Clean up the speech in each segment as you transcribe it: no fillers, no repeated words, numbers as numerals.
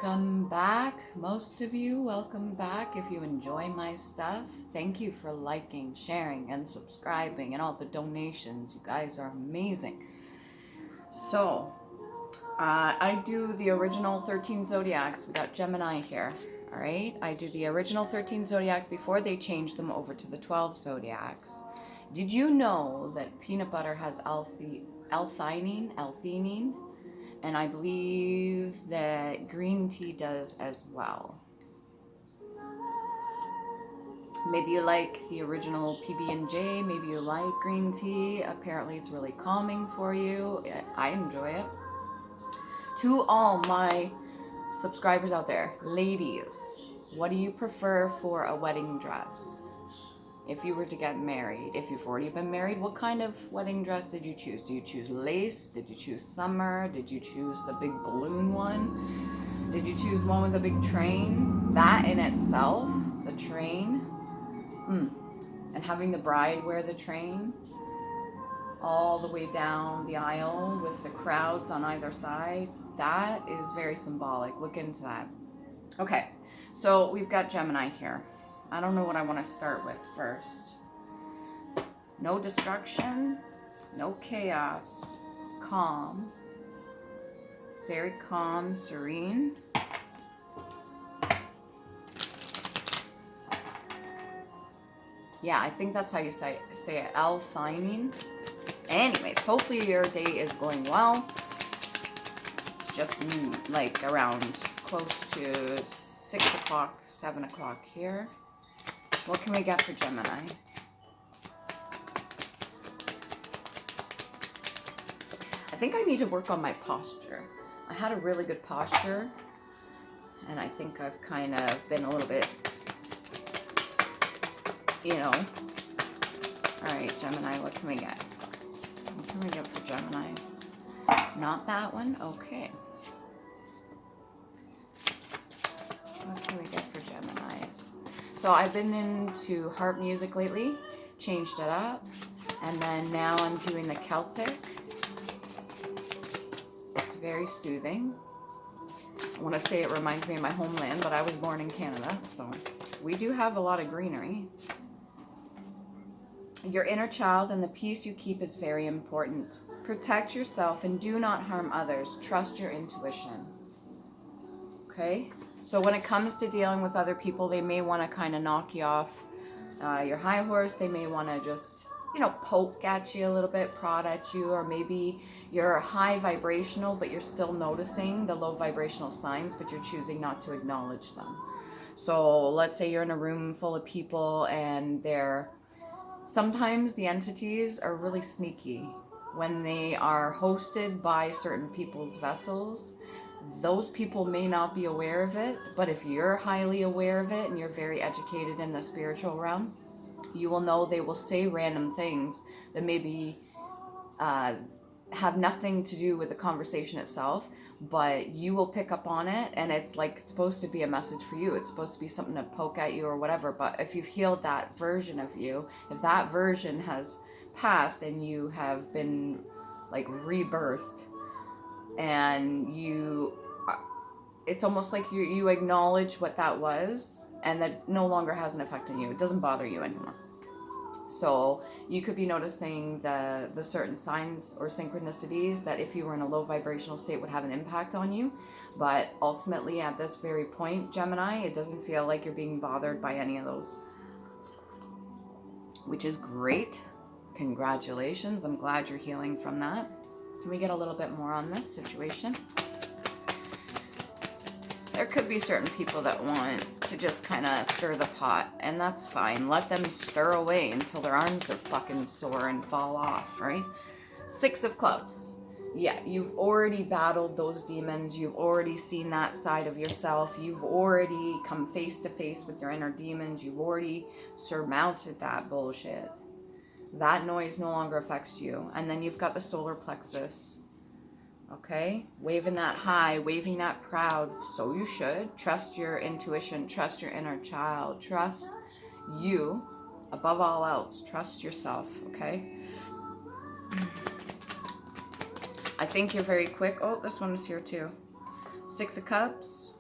Welcome back. Most of you, welcome back. If you enjoy my stuff, thank you for liking, sharing, and subscribing, and all the donations. You guys are amazing. So, I do the original 13 zodiacs. We got Gemini here. All right. I do the original 13 zodiacs before they changed them over to the 12 zodiacs. Did you know that peanut butter has L-theanine? And I believe that green tea does as well. Maybe you like the original PB&J, maybe you like green tea. Apparently it's really calming for you. I enjoy it. To all my subscribers out there, ladies, what do you prefer for a wedding dress? If you were to get married, if you've already been married, what kind of wedding dress did you choose? Do you choose lace? Did you choose summer? Did you choose the big balloon one? Did you choose one with a big train? That in itself, the train, and having the bride wear the train all the way down the aisle with the crowds on either side, that is very symbolic. Look into that. Okay, so we've got Gemini here. I don't know what I want to start with first. No destruction, no chaos, calm, very calm, serene. Yeah, I think that's how you say it, L-THIANINE. Anyways, hopefully your day is going well. It's just like around close to 6 o'clock, 7 o'clock here. What can we get for Gemini? I think I need to work on my posture. I had a really good posture, and I think I've kind of been a little bit, you know. All right, Gemini, what can we get? What can we get for Geminis? Not that one? Okay. What can we get for Geminis? So I've been into harp music lately, changed it up, and then now I'm doing the Celtic. It's very soothing. I want to say it reminds me of my homeland, but I was born in Canada, so we do have a lot of greenery. Your inner child and the peace you keep is very important. Protect yourself and do not harm others. Trust your intuition. Okay? So when it comes to dealing with other people, they may want to kind of knock you off your high horse. They may want to just, you know, poke at you a little bit, prod at you, or maybe you're high vibrational, but you're still noticing the low vibrational signs, but you're choosing not to acknowledge them. So let's say you're in a room full of people and sometimes the entities are really sneaky. When they are hosted by certain people's vessels, those people may not be aware of it, but if you're highly aware of it and you're very educated in the spiritual realm, you will know they will say random things that maybe have nothing to do with the conversation itself, but you will pick up on it, and it's like it's supposed to be a message for you. It's supposed to be something to poke at you or whatever, but if you've healed that version of you, if that version has passed and you have been like rebirthed, and it's almost like you acknowledge what that was, and that no longer has an effect on you. It doesn't bother you anymore. So you could be noticing the certain signs or synchronicities that if you were in a low vibrational state would have an impact on you. But ultimately at this very point, Gemini, it doesn't feel like you're being bothered by any of those, which is great. Congratulations. I'm glad you're healing from that. Can we get a little bit more on this situation? There could be certain people that want to just kind of stir the pot, and that's fine. Let them stir away until their arms are fucking sore and fall off, right? 6 of Clubs. Yeah, you've already battled those demons. You've already seen that side of yourself. You've already come face to face with your inner demons. You've already surmounted that bullshit. That noise no longer affects you. And then you've got the solar plexus. Okay? Waving that high, waving that proud. So you should. Trust your intuition. Trust your inner child. Trust you above all else. Trust yourself. Okay? I think you're very quick. Oh, this one is here too. 6 of Cups.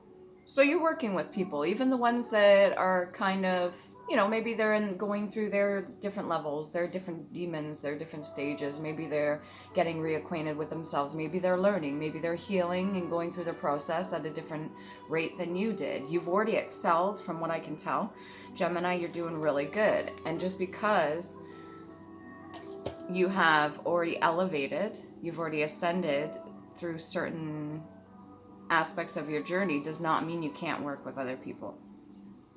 So you're working with people, even the ones that are kind of, you know, maybe they're going through their different levels, their different demons, their different stages. Maybe they're getting reacquainted with themselves. Maybe they're learning. Maybe they're healing and going through the process at a different rate than you did. You've already excelled from what I can tell. Gemini, you're doing really good. And just because you have already elevated, you've already ascended through certain aspects of your journey does not mean you can't work with other people.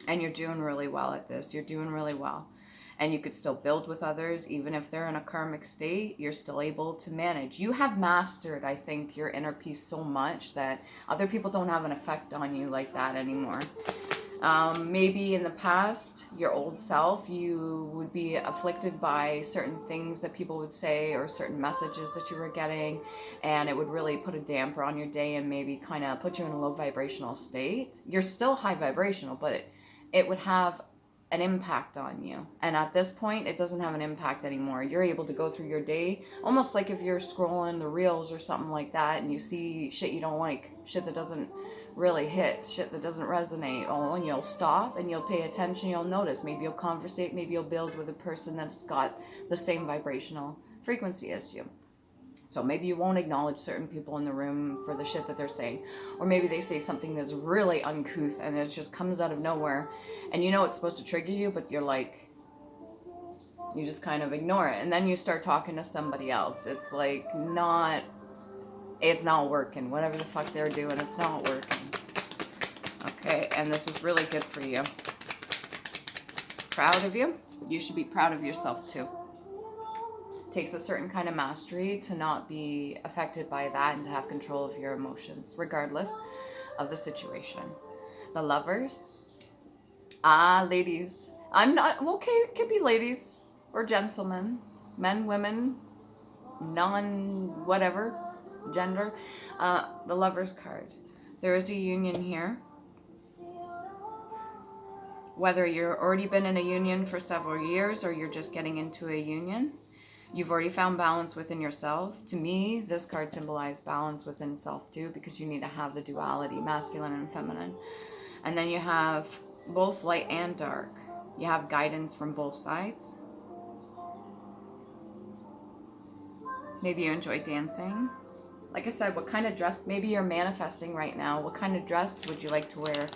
And you're doing really well at this. You're doing really well. And you could still build with others. Even if they're in a karmic state, you're still able to manage. You have mastered, I think, your inner peace so much that other people don't have an effect on you like that anymore. Maybe in the past, your old self, you would be afflicted by certain things that people would say or certain messages that you were getting, and it would really put a damper on your day and maybe kind of put you in a low vibrational state. You're still high vibrational, but it would have an impact on you. And at this point, it doesn't have an impact anymore. You're able to go through your day almost like if you're scrolling the reels or something like that and you see shit you don't like, shit that doesn't really hit, shit that doesn't resonate. Oh, and you'll stop and you'll pay attention, you'll notice. Maybe you'll conversate, maybe you'll build with a person that's got the same vibrational frequency as you. So maybe you won't acknowledge certain people in the room for the shit that they're saying. Or maybe they say something that's really uncouth and it just comes out of nowhere. And you know it's supposed to trigger you, but you're like, you just kind of ignore it. And then you start talking to somebody else. It's like it's not working. Whatever the fuck they're doing, it's not working. Okay, and this is really good for you. Proud of you. You should be proud of yourself too. Takes a certain kind of mastery to not be affected by that and to have control of your emotions, regardless of the situation. The Lovers. Ladies. I'm not, okay, it could be ladies or gentlemen, men, women, non-whatever gender. The Lovers card. There is a union here. Whether you're already been in a union for several years or you're just getting into a union, you've already found balance within yourself. To me, this card symbolized balance within self too, because you need to have the duality, masculine and feminine. And then you have both light and dark. You have guidance from both sides. Maybe you enjoy dancing. Like I said, what kind of dress, maybe you're manifesting right now. What kind of dress would you like to wear?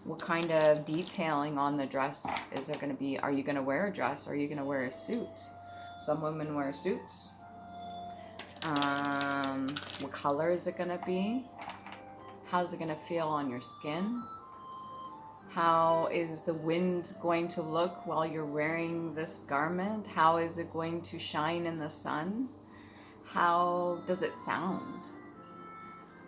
What kind of detailing on the dress is there going to be? Are you going to wear a dress? Or are you going to wear a suit? Some women wear suits. What color is it going to be? How's it going to feel on your skin? How is the wind going to look while you're wearing this garment? How is it going to shine in the sun? How does it sound?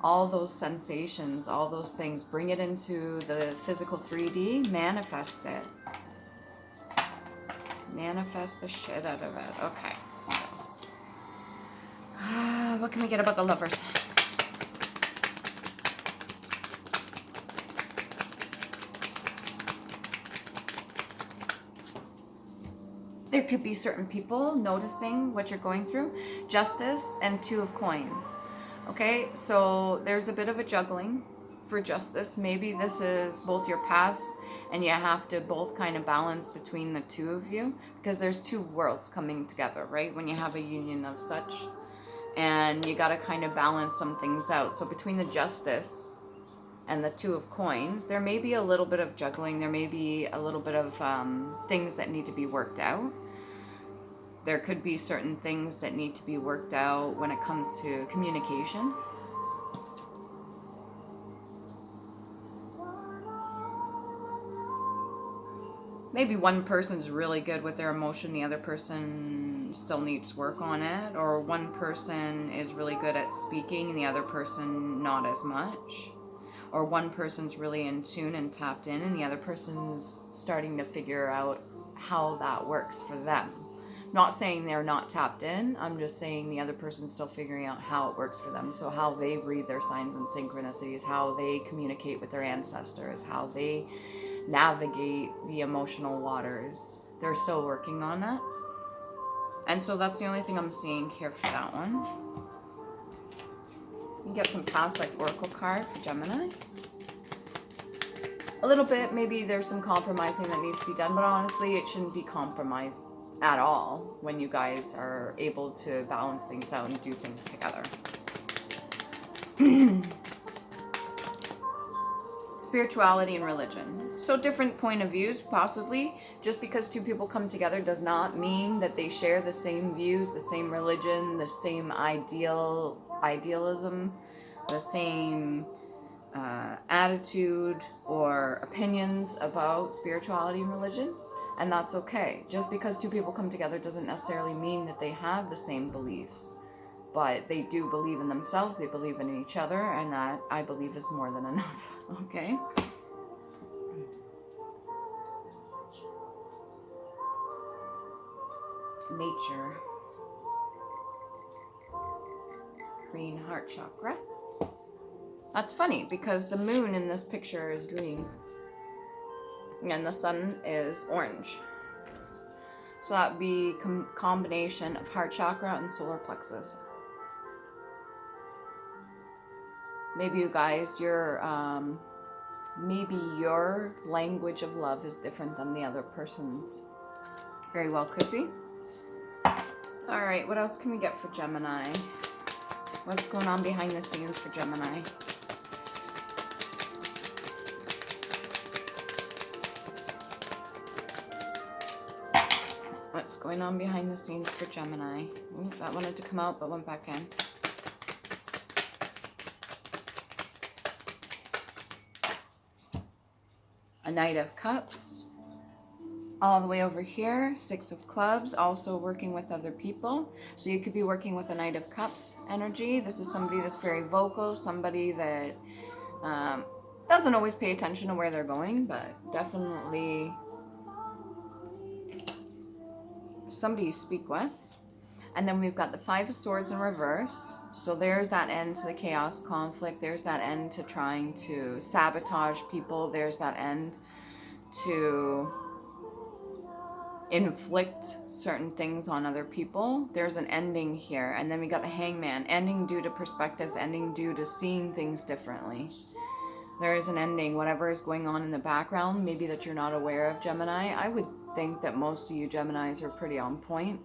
All those sensations, all those things, bring it into the physical 3D, manifest it. Manifest the shit out of it. Okay, so what can we get about the Lovers? There could be certain people noticing what you're going through. Justice and Two of Coins. Okay, so there's a bit of a juggling for Justice. Maybe this is both your paths and you have to both kind of balance between the two of you, because there's two worlds coming together, right? When you have a union of such, and you got to kind of balance some things out. So between the Justice and the Two of Coins, there may be a little bit of juggling. There may be a little bit of things that need to be worked out. There could be certain things that need to be worked out when it comes to communication. Maybe one person's really good with their emotion, the other person still needs work on it. Or one person is really good at speaking and the other person not as much. Or one person's really in tune and tapped in and the other person's starting to figure out how that works for them. Not saying they're not tapped in, I'm just saying the other person's still figuring out how it works for them. So how they read their signs and synchronicities, how they communicate with their ancestors, how they navigate the emotional waters. They're still working on that. And so that's the only thing I'm seeing here for that one. You get some past life oracle card for Gemini. a little bit, maybe there's some compromising that needs to be done, but honestly, it shouldn't be compromised at all when you guys are able to balance things out and do things together. Spirituality and religion. So different point of views, possibly. Just because two people come together does not mean that they share the same views, the same religion, the same idealism, the same attitude or opinions about spirituality and religion. And that's okay. Just because two people come together doesn't necessarily mean that they have the same beliefs. But they do believe in themselves, they believe in each other, and that, I believe, is more than enough. Okay? Nature. Green heart chakra. That's funny, because the moon in this picture is green. And the sun is orange. So that would be a combination of heart chakra and solar plexus. Maybe you guys, maybe your language of love is different than the other person's. Very well could be. All right, what else can we get for Gemini? What's going on behind the scenes for Gemini? What's going on behind the scenes for Gemini? Ooh, that wanted to come out but went back in. A Knight of Cups. All the way over here, Six of Clubs, also working with other people. So you could be working with a Knight of Cups energy. This is somebody that's very vocal, somebody that doesn't always pay attention to where they're going, but definitely somebody you speak with. And then we've got the Five of Swords in reverse. So there's that end to the chaos conflict. There's that end to trying to sabotage people. There's that end to inflict certain things on other people. There's an ending here. And then we got the Hangman. Ending due to perspective. Ending due to seeing things differently. There is an ending. Whatever is going on in the background, maybe that you're not aware of, Gemini. I would think that most of you Geminis are pretty on point.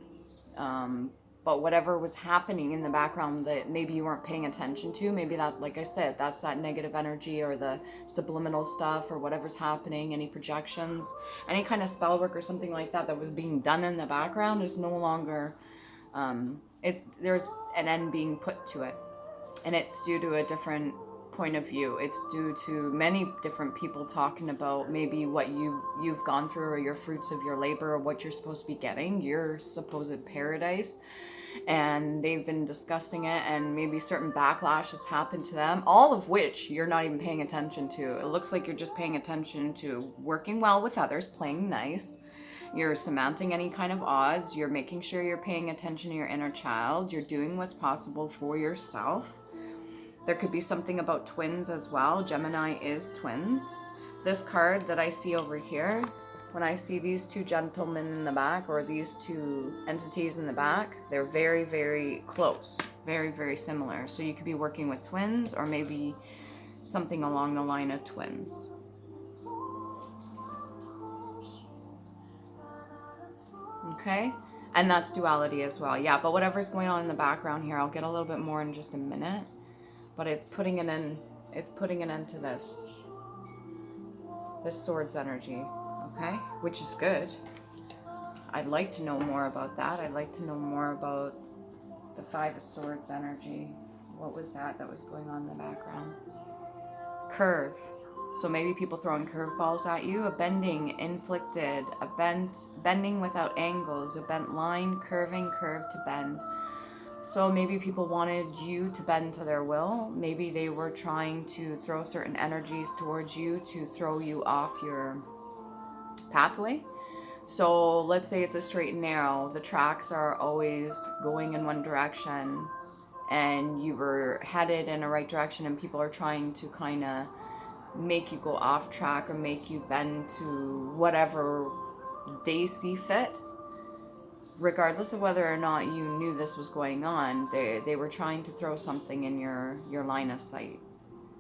But whatever was happening in the background that maybe you weren't paying attention to, maybe that, like I said, that's that negative energy or the subliminal stuff or whatever's happening, any projections, any kind of spell work or something like that that was being done in the background is no longer, there's an end being put to it. And it's due to a different point of view. It's due to many different people talking about maybe what you've gone through or your fruits of your labor or what you're supposed to be getting, your supposed paradise. And they've been discussing it, and maybe certain backlash has happened to them, all of which you're not even paying attention to. It looks like you're just paying attention to working well with others, playing nice. You're surmounting any kind of odds. You're making sure you're paying attention to your inner child. You're doing what's possible for yourself. There could be something about twins as well. Gemini is twins. This card that I see over here, when I see these two gentlemen in the back or these two entities in the back, they're very, very close. Very, very similar. So you could be working with twins or maybe something along the line of twins. Okay? And that's duality as well. Yeah, but whatever's going on in the background here, I'll get a little bit more in just a minute. But it's putting an end. It's putting an end to this swords energy, okay? Which is good. I'd like to know more about that. I'd like to know more about the Five of Swords energy. What was that was going on in the background? Curve. So maybe people throwing curveballs at you. A bending inflicted. A bending without angles. A bent line, curving, curve to bend. So maybe people wanted you to bend to their will. Maybe they were trying to throw certain energies towards you to throw you off your pathway. So let's say it's a straight and narrow. The tracks are always going in one direction and you were headed in a right direction and people are trying to kind of make you go off track or make you bend to whatever they see fit. Regardless of whether or not you knew this was going on, they were trying to throw something in your line of sight.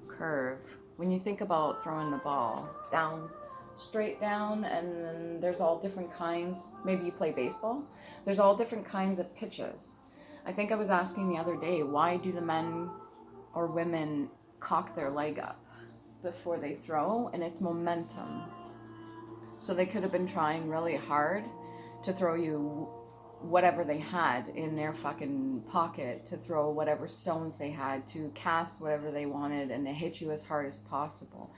Curve. when you think about throwing the ball down, straight down, and then there's all different kinds. Maybe you play baseball. There's all different kinds of pitches. I think I was asking the other day, why do the men or women cock their leg up before they throw? And it's momentum. So they could have been trying really hard to throw you whatever they had in their fucking pocket, to throw whatever stones they had, to cast whatever they wanted, and to hit you as hard as possible.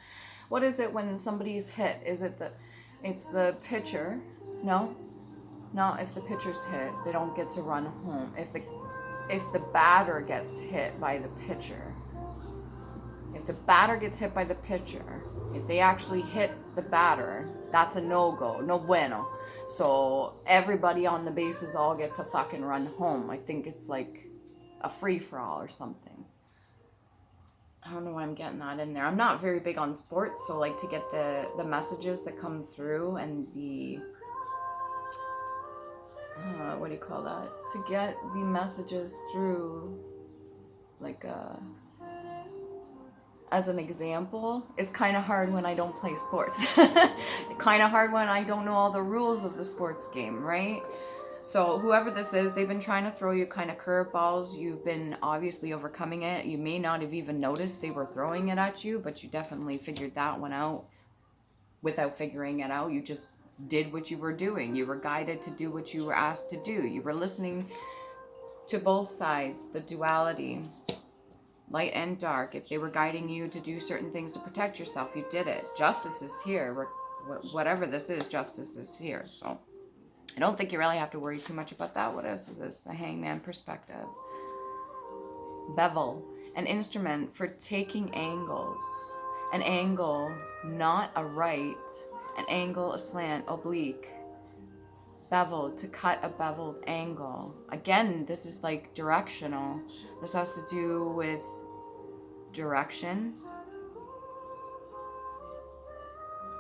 What is it when somebody's hit? Is it it's the pitcher? No, not if the pitcher's hit, they don't get to run home. If the batter gets hit by the pitcher, if the batter gets hit by the pitcher, if they actually hit the batter, that's a no-go, no bueno. So everybody on the bases all get to fucking run home. I think it's like a free-for-all or something. I don't know why I'm getting that in there. I'm not very big on sports, so like to get the messages that come through and the, what do you call that? To get the messages through, like as an example, it's kind of hard when I don't play sports. Kind of hard when I don't know all the rules of the sports game, right? So whoever this is, they've been trying to throw you kind of curveballs. You've been obviously overcoming it. You may not have even noticed they were throwing it at you, but you definitely figured that one out without figuring it out. You just did what you were doing. You were guided to do what you were asked to do. You were listening to both sides, the duality, light and dark. If they were guiding you to do certain things to protect yourself, you did it. Justice is here. Whatever this is, justice is here. So I don't think you really have to worry too much about that. What else is this? The hangman perspective. Bevel, an instrument for taking angles. An angle, not a right. An angle, a slant, oblique. Bevel, to cut a beveled angle. Again, this is like directional. This has to do with direction.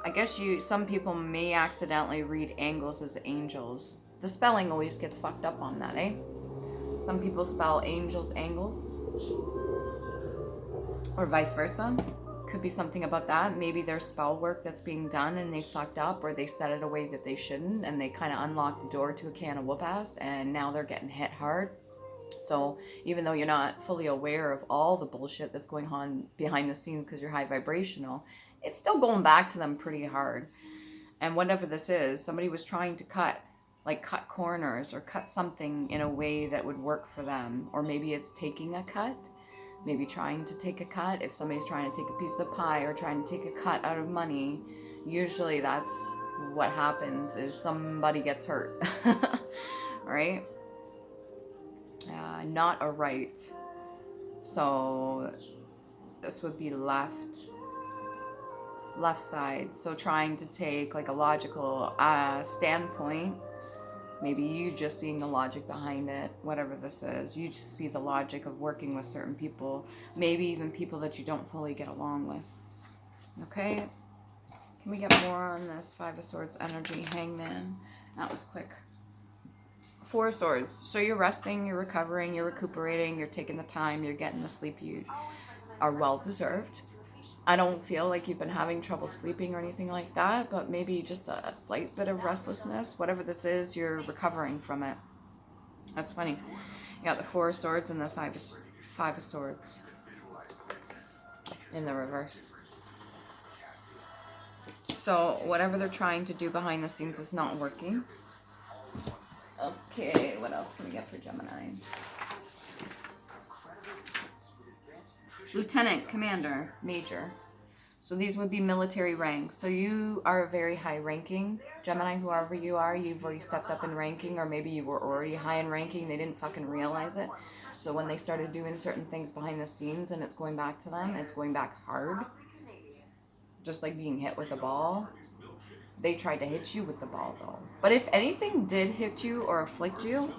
I guess some people may accidentally read angles as angels. The spelling always gets fucked up on that, eh? Some people spell angels angles, or vice versa. Could be something about that. Maybe there's spell work that's being done and they fucked up, or they said it a way that they shouldn't, and they kind of unlocked the door to a can of whoop-ass, and now they're getting hit hard. So even though you're not fully aware of all the bullshit that's going on behind the scenes because you're high vibrational, it's still going back to them pretty hard. And whatever this is, somebody was trying to cut corners or cut something in a way that would work for them. Or maybe it's taking a cut, maybe trying to take a cut. If somebody's trying to take a piece of the pie or trying to take a cut out of money, usually that's what happens, is somebody gets hurt. Right? Not a right. So this would be left side. So trying to take like a logical standpoint. Maybe you just seeing the logic behind it, whatever this is. You just see the logic of working with certain people, maybe even people that you don't fully get along with. Okay? Can we get more on this Five of Swords energy? Hangman. That was quick. Four of Swords. So you're resting, you're recovering, you're recuperating, you're taking the time, you're getting the sleep you are well deserved. I don't feel like you've been having trouble sleeping or anything like that, but maybe just a slight bit of restlessness. Whatever this is, you're recovering from it. That's funny. You got the Four of Swords and the Five of Swords in the reverse. So whatever they're trying to do behind the scenes is not working. Okay, what else can we get for Gemini? Lieutenant, Commander, Major. So these would be military ranks. So you are a very high ranking. Gemini, whoever you are, you've already stepped up in ranking, or maybe you were already high in ranking. They didn't fucking realize it. So when they started doing certain things behind the scenes and it's going back to them, it's going back hard. Just like being hit with a ball. They tried to hit you with the ball though. But if anything did hit you or afflict you,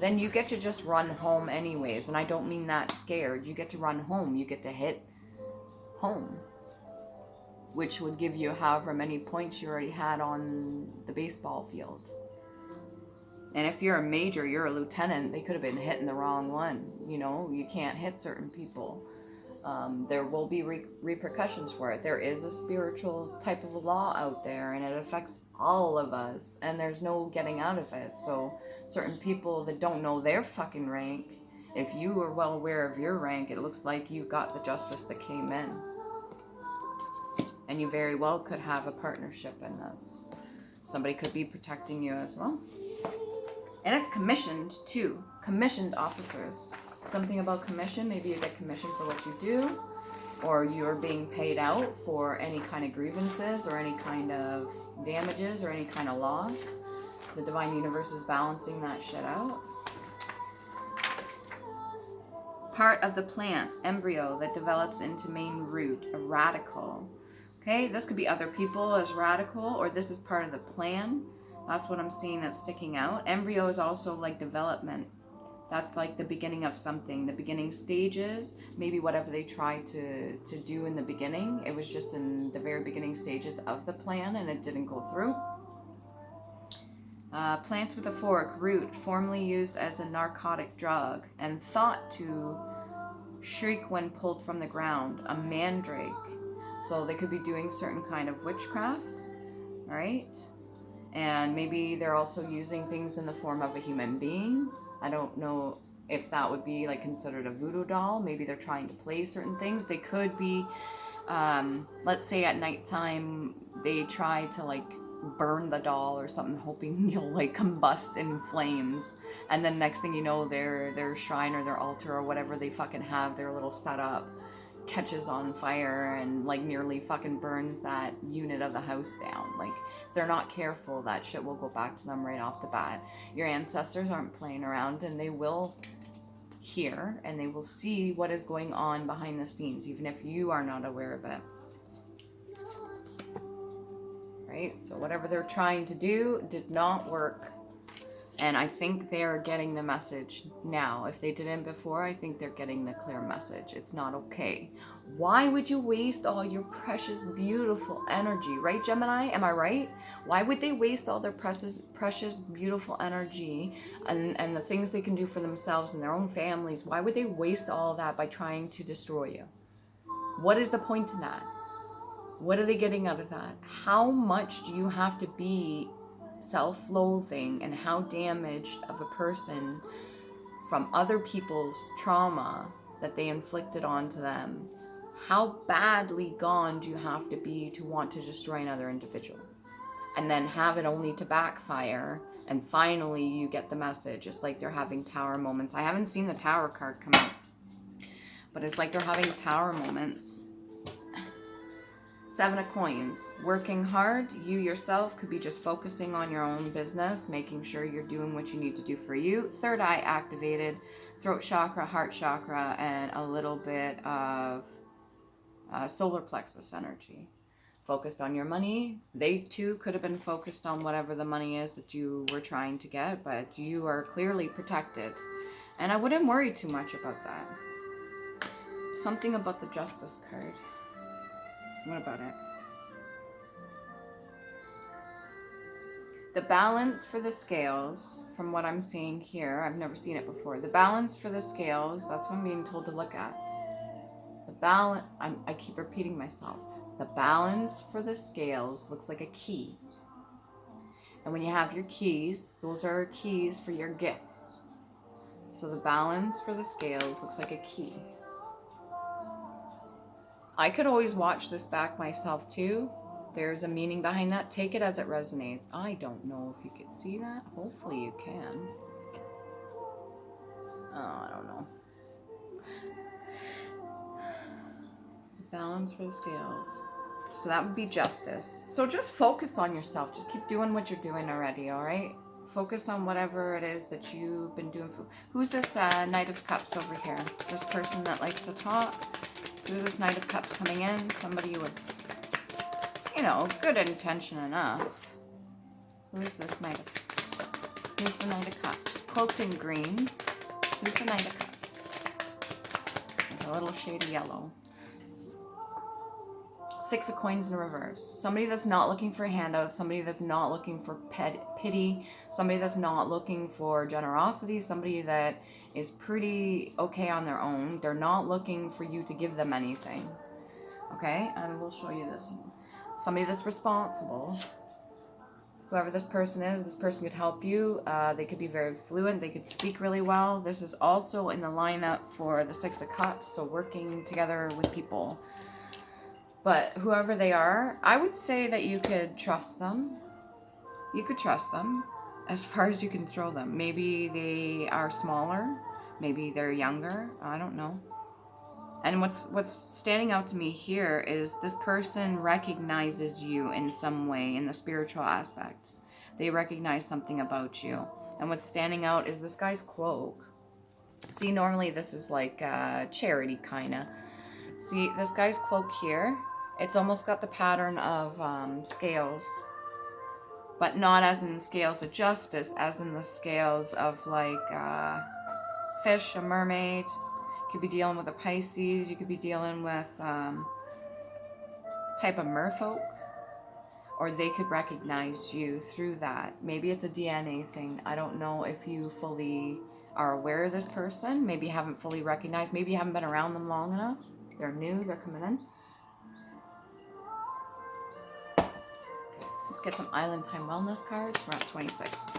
then you get to just run home anyways. And I don't mean that scared. You get to run home. You get to hit home. Which would give you however many points you already had on the baseball field. And if you're a major, you're a lieutenant, they could have been hitting the wrong one. You know, you can't hit certain people. There will be repercussions for it. There is a spiritual type of law out there, and it affects all of us, and there's no getting out of it. So certain people that don't know their fucking rank, if you are well aware of your rank, it looks like you got the justice that came in. And you very well could have a partnership in this. Somebody could be protecting you as well. And it's commissioned too. Commissioned officers. Something about commission. Maybe you get commissioned for what you do, or you're being paid out for any kind of grievances or any kind of damages or any kind of loss. The divine universe is balancing that shit out. Part of the plant, embryo that develops into main root, a radical. Okay, this could be other people as radical, or this is part of the plan. That's what I'm seeing that's sticking out. Embryo is also like development. That's like the beginning of something, the beginning stages, maybe whatever they tried to do in the beginning. It was just in the very beginning stages of the plan and it didn't go through. Plant with a fork, root, formerly used as a narcotic drug and thought to shriek when pulled from the ground, a mandrake. So they could be doing certain kind of witchcraft, right? And maybe they're also using things in the form of a human being. I don't know if that would be like considered a voodoo doll. Maybe they're trying to play certain things. They could be, let's say at nighttime, they try to like burn the doll or something, hoping you'll like combust in flames. And then next thing you know, their shrine or their altar or whatever they fucking have, their little setup, catches on fire and like nearly fucking burns that unit of the house down. Like if they're not careful, that shit will go back to them right off the bat. Your ancestors aren't playing around, and they will hear and they will see what is going on behind the scenes, even if you are not aware of it. Right? So whatever they're trying to do did not work. And I think they're getting the message now. If they didn't before, I think they're getting the clear message. It's not okay. Why would you waste all your precious, beautiful energy? Right, Gemini? Am I right? Why would they waste all their precious, beautiful energy and the things they can do for themselves and their own families? Why would they waste all of that by trying to destroy you? What is the point in that? What are they getting out of that? How much do you have to be self-loathing and how damaged of a person from other people's trauma that they inflicted onto them? How badly gone do you have to be to want to destroy another individual? And then have it only to backfire, and finally you get the message. It's like they're having tower moments. I haven't seen the tower card come out, but it's like they're having tower moments. 7 of coins, working hard. You yourself could be just focusing on your own business, making sure you're doing what you need to do for you. Third eye activated, throat chakra, heart chakra, and a little bit of solar plexus energy. Focused on your money. They too could have been focused on whatever the money is that you were trying to get, but you are clearly protected. And I wouldn't worry too much about that. Something about the Justice card. What about it? The balance for the scales, from what I'm seeing here, I've never seen it before. The balance for the scales, that's what I'm being told to look at. The balance, I keep repeating myself. The balance for the scales looks like a key. And when you have your keys, those are keys for your gifts. So the balance for the scales looks like a key. I could always watch this back myself too. There's a meaning behind that. Take it as it resonates. I don't know if you could see that. Hopefully you can. Oh, I don't know. Balance for the scales. So that would be justice. So just focus on yourself. Just keep doing what you're doing already, all right? Focus on whatever it is that you've been doing. Who's this Knight of Cups over here? This person that likes to talk? Who's this Knight of Cups coming in? Somebody with, you know, good intention enough. Who's this Knight of Cups? Who's the Knight of Cups? Cloaked in green. Who's the Knight of Cups? With a little shade of yellow. Six of Coins in reverse. Somebody that's not looking for a handout, somebody that's not looking for pity, somebody that's not looking for generosity, somebody that is pretty okay on their own. They're not looking for you to give them anything. Okay, and we'll show you this. Somebody that's responsible. Whoever this person is, this person could help you. They could be very fluent. They could speak really well. This is also in the lineup for the Six of Cups, so working together with people. But whoever they are, I would say that you could trust them. You could trust them as far as you can throw them. Maybe they are smaller. Maybe they're younger. I don't know. And what's standing out to me here is this person recognizes you in some way in the spiritual aspect. They recognize something about you. And what's standing out is this guy's cloak. See, normally this is like charity kind of. See, this guy's cloak here, it's almost got the pattern of scales. But not as in scales of justice, as in the scales of like fish, a mermaid. You could be dealing with a Pisces. You could be dealing with type of merfolk. Or they could recognize you through that. Maybe it's a DNA thing. I don't know if you fully are aware of this person. Maybe you haven't fully recognized. Maybe you haven't been around them long enough. They're new. They're coming in. Let's get some Island Time Wellness cards. We're at 26.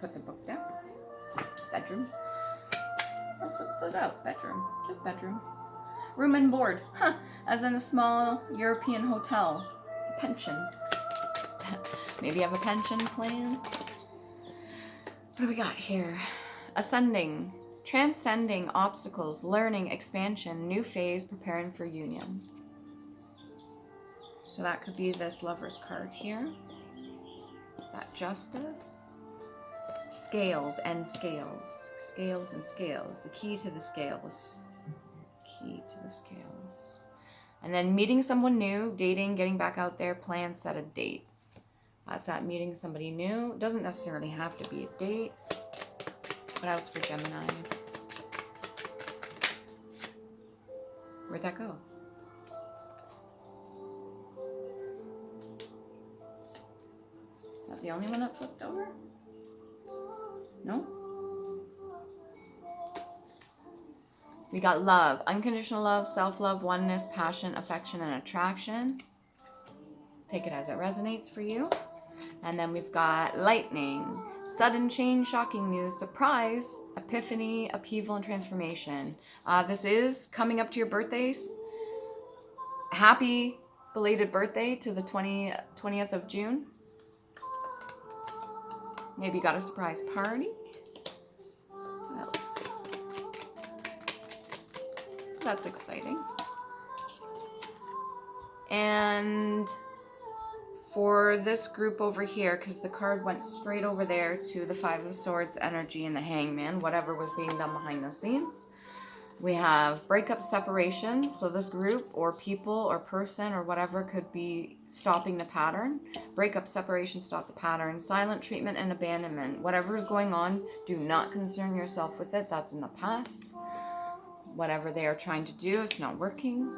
Put the book down. Bedroom. That's what stood out. Bedroom. Just bedroom. Room and board. Huh. As in a small European hotel. Pension. Maybe you have a pension plan. What do we got here? Ascending. Transcending obstacles. Learning. Expansion. New phase. Preparing for union. So that could be this Lover's card here. That Justice. Scales and scales. Scales and scales. The key to the scales. Key to the scales. And then meeting someone new, dating, getting back out there, plan, set a date. That's that, meeting somebody new. Doesn't necessarily have to be a date. What else for Gemini? Where'd that go? Is that the only one that flipped over? No? We got love, unconditional love, self-love, oneness, passion, affection, and attraction. Take it as it resonates for you. And then we've got lightning, sudden change, shocking news, surprise, epiphany, upheaval, and transformation. This is coming up to your birthdays. Happy belated birthday to the 20th of June. Maybe you got a surprise party. What else? That's exciting. And for this group over here, because the card went straight over there to the Five of Swords energy and the Hangman, whatever was being done behind the scenes. We have breakup, separation. So this group or people or person or whatever could be stopping the pattern. Breakup, separation, stop the pattern. Silent treatment and abandonment. Whatever is going on, do not concern yourself with it. That's in the past. Whatever they are trying to do, it's not working.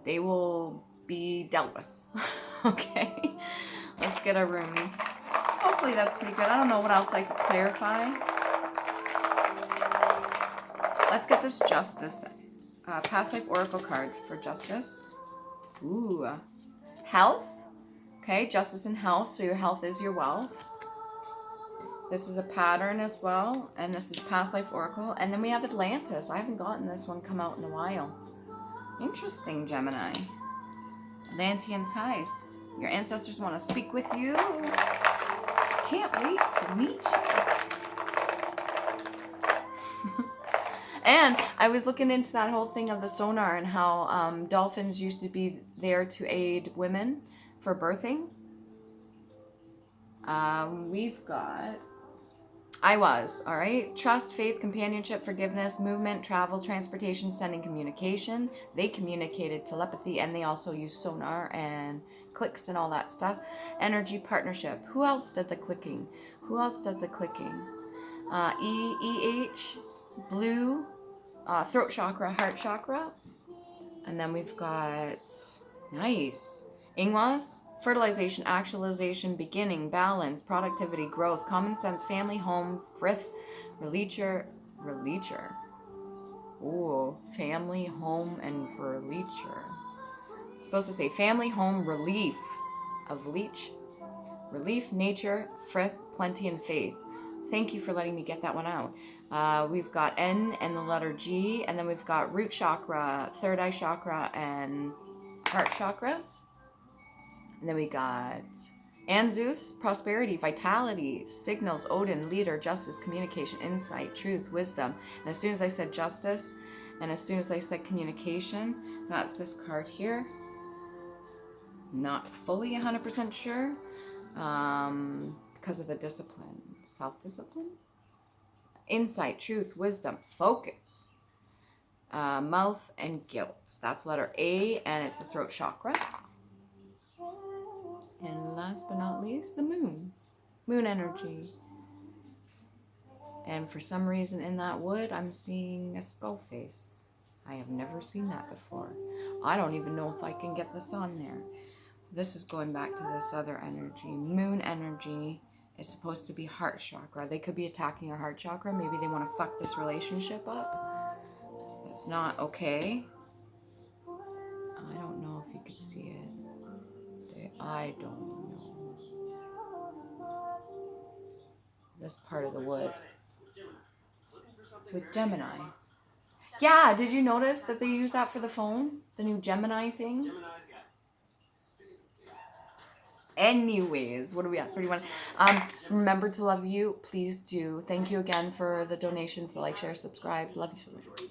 They will be dealt with. Okay, let's get a room. Hopefully that's pretty good. I don't know what else I could clarify. Let's get this Justice. Past life oracle card for Justice. Ooh. Health. Okay, Justice and health. So your health is your wealth. This is a pattern as well. And this is past life oracle. And then we have Atlantis. I haven't gotten this one come out in a while. Interesting, Gemini. Atlantean ties. Your ancestors want to speak with you. Can't wait to meet you. And I was looking into that whole thing of the sonar and how dolphins used to be there to aid women for birthing. We've got... all right. Trust, faith, companionship, forgiveness, movement, travel, transportation, sending, communication. They communicated telepathy, and they also used sonar and clicks and all that stuff. Energy, partnership. Who else did the clicking? Who else does the clicking? EH, blue, throat chakra, heart chakra. And then we've got, nice, ingwas, fertilization, actualization, beginning, balance, productivity, growth, common sense, family, home, frith, releacher. Ooh, family, home, and releacher. It's supposed to say family, home, relief of leech. Relief, nature, frith, plenty, and faith. Thank you for letting me get that one out. We've got N and the letter G, and then we've got root chakra, third eye chakra, and heart chakra. And then we got Anzus, prosperity, vitality, signals, Odin, leader, justice, communication, insight, truth, wisdom. And as soon as I said justice, and as soon as I said communication, that's this card here. Not fully 100% sure, because of the discipline. Self-discipline? Insight, truth, wisdom, focus, mouth, and guilt. That's letter A, and it's the throat chakra. And last but not least, the moon. Moon energy. And for some reason in that wood, I'm seeing a skull face. I have never seen that before. I don't even know if I can get this on there. This is going back to this other energy. Moon energy is supposed to be heart chakra. They could be attacking your heart chakra. Maybe they want to fuck this relationship up. It's not okay. I don't know if you could see it. I don't know. This part of the wood. With Gemini. Yeah, did you notice that they use that for the phone? The new Gemini thing? Anyways, what are we at? 31. Remember to love you. Please do. Thank you again for the donations, the like, share, subscribes. Love you so much.